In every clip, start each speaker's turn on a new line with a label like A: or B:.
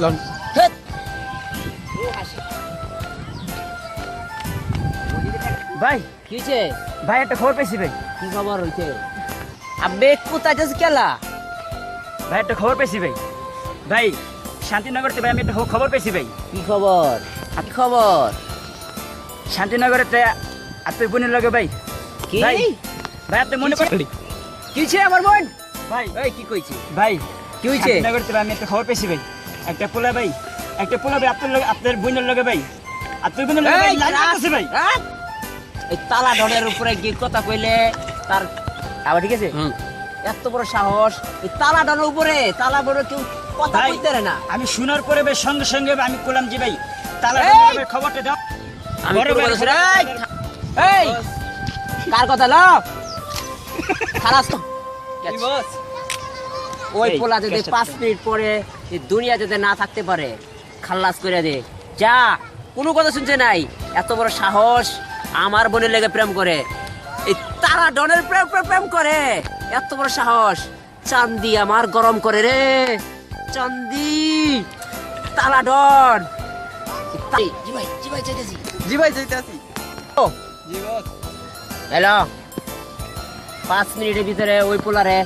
A: Loan
B: হেৎ।
C: ভাই
B: কি হয়েছে?
C: ভাই একটা খবর পেয়েছি ভাই।
B: কি খবর হয়েছে? আবে কোথায় যাচ্ছিস কেলা?
C: ভাই একটা খবর পেয়েছি ভাই। ভাই শান্তিনগরতে ভাই আমি একটা খবর পেয়েছি ভাই।
B: কি খবর? কি খবর?
C: শান্তিনগরেতে আপনার বোনের লগে ভাই।
B: কি?
C: ভাই ভাই আপনি মনে করেন
B: কি হয়েছে আমার বোন?
C: ভাই
B: এই কি কইছি?
C: ভাই
B: কি হয়েছে?
C: শান্তিনগরতে ভাই আমি একটা খবর পেয়েছি ভাই। একটা পোলা ভাই আপনার লগে আপনার বোনের লগে ভাই। আপনার বোনের লগে ভাই লাইন আছে ভাই।
B: এই তালা ডনের উপরে কি কথা কইলে তার
C: আবার ঠিক আছে।
B: এত বড় সাহস! এই তালা ডনের উপরে তালা বড় কেউ কথা
C: ভাই,
B: কইতে পারে না।
C: আমি শোনার পরে ভাই সঙ্গে সঙ্গে আমি কইলাম যে ভাই তালা
B: এই!
C: ভাই খবরটা দাও।
B: আমি
C: বড়
B: কি
C: ভাই
B: বলেছি?
C: খবরটা
B: এই কার কথা লো? খালাস তো। ওই
C: এই,
B: পোলা যদি
C: কেসটা
B: 5 মিনিট পরে এই দুনিয়া যদি না থাকতে পারে খালাস করে দে। যা, কোনো কথা শুনছে নাই। এত বড় সাহস আমার বোনের লেগে প্রেম করে। এই তারা ডনের প্রেম করে। এত বড় সাহস। চান্দি আমার গরম করে রে। চান্দি তালা ডন। জি ভাই চাইতেছি।
A: জি ভাই যাইতে আছি।
B: ও
A: জি বস।
B: হ্যালো, 5 মিনিটের ভিতরে ওই পোলারে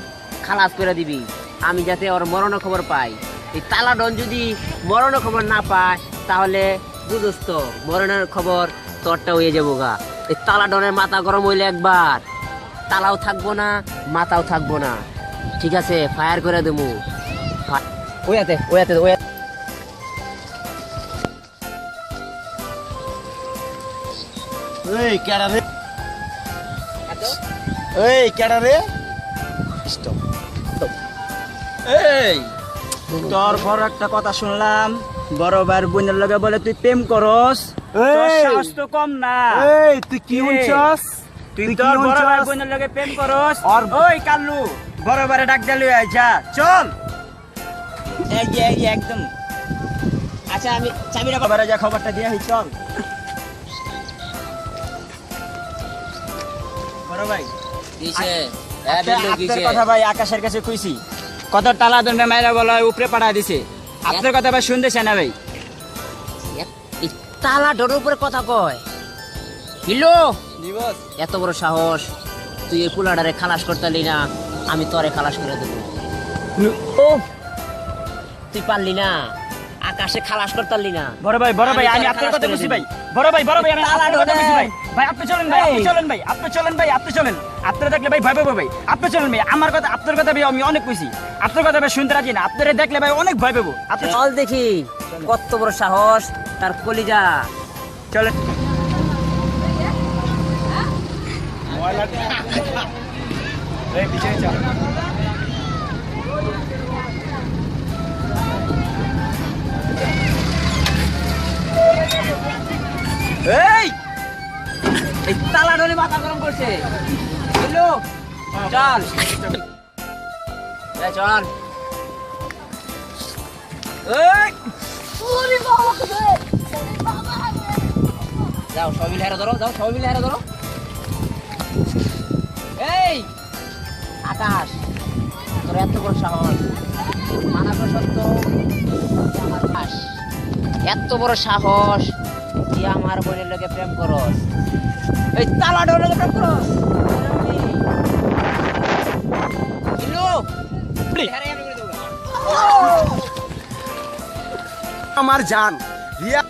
B: খালাস করে দিবি। আমি যাতে ওর মরণ খবর পাই। এই তালাডন যদি মরণ খবর না পায় তাহলে বুঝোস তো মরণের খবর তোরটা হয়ে যাবো গা। এই তালাডনের মাথা গরম হইলে একবার তালাও থাকবো না, মাথাও থাকবো না। ঠিক আছে, ফায়ার করে দেবো। ওয়াতে
A: এই কেডা রে? এই কেডা রে? স্টপ।
C: এই তোর বড় একটা কথা শুনলাম, বড় ভাইয়ের বোনের লগে বলে তুই প্রেম করস। তোর
A: এই!
C: সাহস তো কম না।
A: এই তুই কি
C: এই!
A: হইছস?
C: তুই তোর বড় ভাইয়ের বোনের লগে প্রেম করস। ওই কাল্লু বড় ভাইরে ডাক দিলু যা চল। এই একদম।
B: আচ্ছা আমি চাবিটা
C: বাবারে যা খবরটা দিয়ে হই চল। বড় ভাই
B: কিসে
C: আপনার কথা ভাই আকাশের কাছে কইছি, কত তালা দন্ডে মাইরা বলা উপরে পাঠা দিছে। আপনার কথা ভাই শুনতেছে না ভাই।
B: তালা ডোর উপরে কথা কয়। হিলো,
A: জি বস।
B: এত বড় সাহস! তুই এই পোলাডারে খালাস করতেলি না, আমি তোরে খালাস করে দেবো। ও তুই পারলি না, আকাশে খালাস করতেলি না।
C: বড় ভাই আমি
B: তোরে
C: আপনার
B: খালাস
C: কথা
B: করে
C: বুঝছি
B: দেব।
C: ভাই। বড় ভাই আমি
B: তালা
C: আপনার কথা
B: ডোরে।
C: বুঝছি ভাই। ভাই আপনি চলেন ভাই,
B: এই।
C: আপনি চলেন। আপনারা দেখলে ভাই ভয় পাবো ভাই। আপনি চলেন ভাই, আমার কথা আপনার কথা ভাই আমি অনেক কইছি। আপনার কথা ভাই শুনতে রাজি না, আপনারা দেখলে ভাই অনেক ভয় পাবো। আপনি
B: চল দেখি কত বড় সাহস তার কলিজা।
C: চলেন। এই পিছনে চল।
B: এই এই তালা ডোরে মাথা গরম করছে। হিলো, চল চল। এই যাও সবাই মিলে হারা ধরো। এই আকাশ, তোর এত বড় সাহস! মানা কর সত্য, আমার আকাশ এত বড় সাহস তুই আমার বোনের লোকে প্রেম করস। এই তালা ডোর লোকে প্রেম করস।
A: আমার জান রিয়া।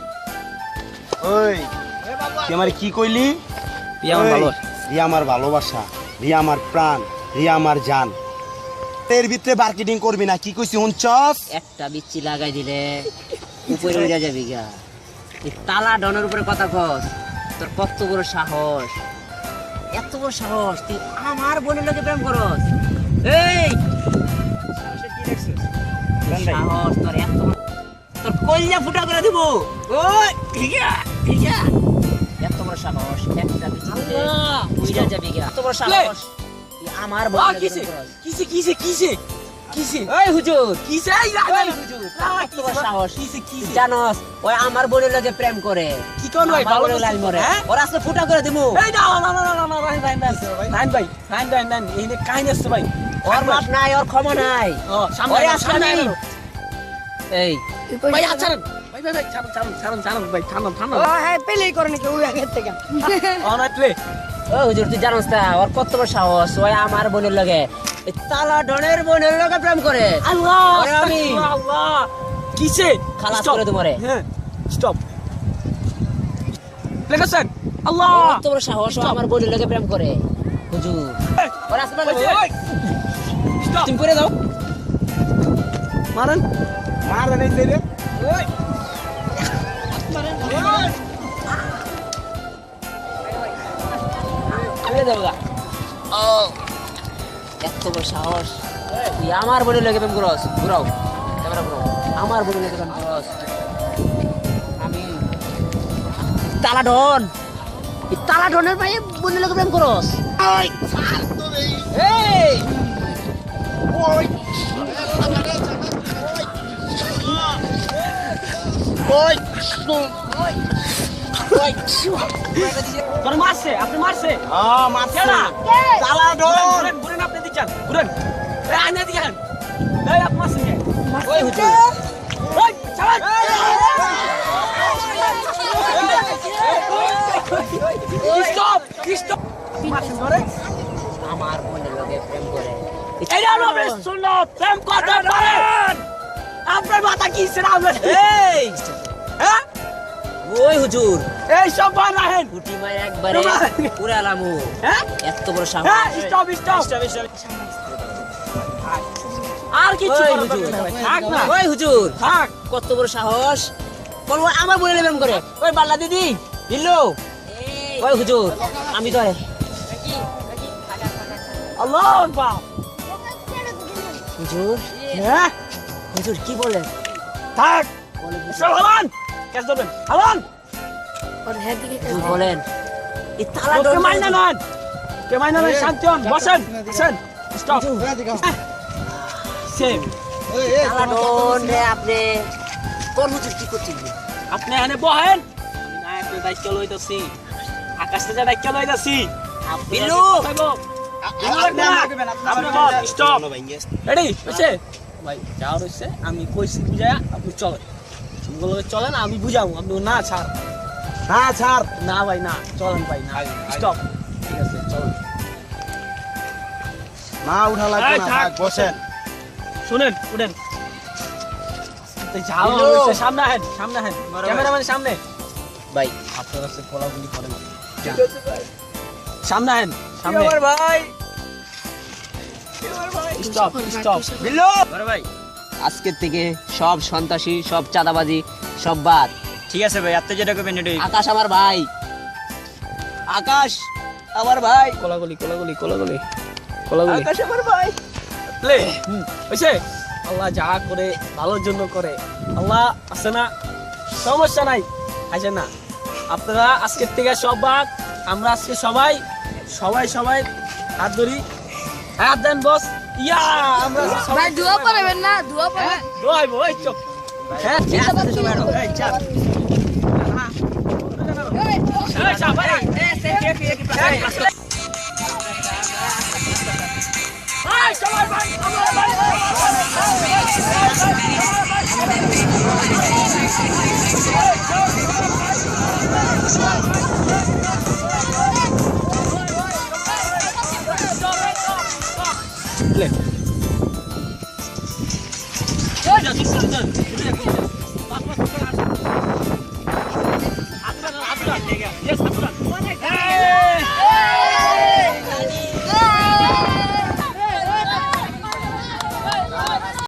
A: ওই তুই আমার কি কইলি?
C: রিয়া আমার
A: ওই,
C: ভালো।
A: রিয়া আমার ভালোবাসা, রিয়া আমার প্রাণ, রিয়া আমার জান। এর ভিতরে মার্কেটিং করবি না, কি কইছি হুনছস?
B: একটা বিচ্ছি লাগাই দিলে উপরে উড়ে যাবি গা। এই তালা ডনের উপরে কথা কস, তোর কত বড় সাহস! এত বড় সাহস তুই আমার বোনের লোকে প্রেম করস। এই সাহস তোর এত বড়, তোর কলিজা ফুটা করে দিব। ওই এত বড় সাহস, একটা বিচ্ছিতে উড়ে যাবি গা। এত বড় সাহস তুই আমার বোনের লোকে প্রেম করস। এই হুজুর ওই হুজুর, তার কত বড় সাহস! জানোস ওই আমার বোনের লগে প্রেম করে।
D: কি কোন ভাই
B: আমার
D: ভালো
B: বোনের লাল মরে।
D: হ্যাঁ?
B: ওর আজকে ফুটা করে দিমু।
D: এই না রাইন ভাই এই নে কাহিনী আছে ভাই।
B: ওর মাপ নাই, ওর ক্ষমা নাই।
D: ও সামনে
B: ওরে
D: আয়,
B: আজকে
D: সামনে
B: আমি
D: আয়।
B: এই
D: ভাই ছাড়েন ভাই ভাই ভাই ছাড়েন ভাই থামান
E: ও হ্যাঁ পেলেই করে নাকি ওই আগের থেকে
D: অনাই প্লে
B: ও হুজুর তুই জানোস না ওর কত বড় সাহস ওই আমার বোনের লগে এই তালা ডনের বোনের লগে প্রেম করে
D: আল্লাহ
B: ওরে আমি
D: আল্লাহ কিসে
B: খালাস
D: Stop.
B: করে তোমারে
D: হ্যাঁ স্টপ প্লে করছেন আল্লাহ
B: কত বড় সাহস ও আমার বোনের লগে প্রেম করে হুজুর ওর আসমান
D: স্টপ
B: তুমি করে দাও
D: মারেন
A: মার নেই রে
B: করে দাও গা ও এত বড় সাহস তুই আমার বোনের লগে প্রেম করস ঘুরাও ক্যামেরা ঘুরাও আমার বোনের লগে প্রেম করস আমি তালা ডন এই তালা ডনের ভাই বোনের লগে প্রেম করস এই
D: তোর মারছে আপনি মারছে
A: মারছে
D: কেডা?
A: তালা ডন
D: ঘুরেন ঘুরেন আপনি দিচ্ছেন ঘুরেন এই আইনা দিচ্ছেন এই আপনি মারছেন কে
B: ওই হুজুর
D: ওই চালান স্টপ স্টপ মারছেন ধরে
B: আমার বোনের লগে প্রেম করে
D: এটা আমরা শুনলো প্রেম করতে পারেন আপনার মাথা কি ছিল আমরা
B: এই
D: হ্যাঁ
B: ওই হুজুর
D: এই সব বার রাখেন
B: পুটি মায়ের একবারে পুরা আলামু
D: হ্যাঁ
B: এত বড় সাহস
D: হ্যাঁ স্টপ স্টপ আর কিছু
B: ওই
D: করার
B: হুজুর
D: দরকার নাই। থাক না
B: ওই হুজুর
D: থাক
B: কত বড় সাহস কোন আমার বোনের প্রেম করে ওই বাল্লা দিদি দিল্লো ওই হুজুর আমি তো
D: আল্লাহ আকবার
B: হুজুর
D: হ্যাঁ
B: হুজুর কি বলেন
D: থাক সব হালান ক্যাচ ধরবেন হালান
E: ওর হ্যাঁ দিকে
B: হুজুর বলেন এই তালা
D: কে মাইনা নেন কে মাইনা নেন শান্তি হন বসেন বসেন স্টপ সেম
B: তালা ডন রে আপনি কোন হুজুর কি করছেন
D: আপনি এখানে বহেন আমি না একটা দায়িত্ব লইতাছি আকাশ থেকে দায়িত্ব লইতাছি
B: বিল্লু
D: স্টপ রেডি হইছে ভাই যাও রইছে আমি কইছি বুঝায়া আপনি চলেন আমগুলো চলেন আমি বুঝাবো আপনি না ছাড়
A: হ্যাঁ ছাড়
D: না ভাই না চলেন ভাই না স্টপ ঠিক আছে চলেন
A: না উঠা লাগবে
D: এই,
A: না
D: থাক,
A: থাক বসেন
D: শুনেন উঠেন যাও
A: বিল্লু।
D: রইছে সামনে আহেন ক্যামেরাম্যান সামনে
B: ভাই
D: আপনারা সে কোলাগুলি করেন সামনে আহেন সামনে
A: ভাই
D: স্টপ স্টপ
A: বিল্লু
D: ভাই
B: আজকের থেকে সব সন্ত্রাসী সব চাঁদাবাজি সব বাদ
D: ঠিক আছে ভাই আপনি যেটা করবেন এটাই
B: আকাশ আমার ভাই আকাশ আমার ভাই
D: কোলাগুলি
B: আকাশ আমার ভাই
D: প্লে হইছে আল্লাহ যা করে ভালোর জন্য করে আল্লাহ আছে না সমস্যা নাই আছে না আপনারা আজকের থেকে সব বাদ আমরা আজকে সবাই হাত ধরি হাত দেন বস ইয়া আমরা সবাই
E: ভাই দুয়া পারবেন না দুয়া পারবেন
D: দোয়াই বই চুপ হ্যাঁ এই চাপ এই চাপ ভাই এই সবাই ভাই প্লে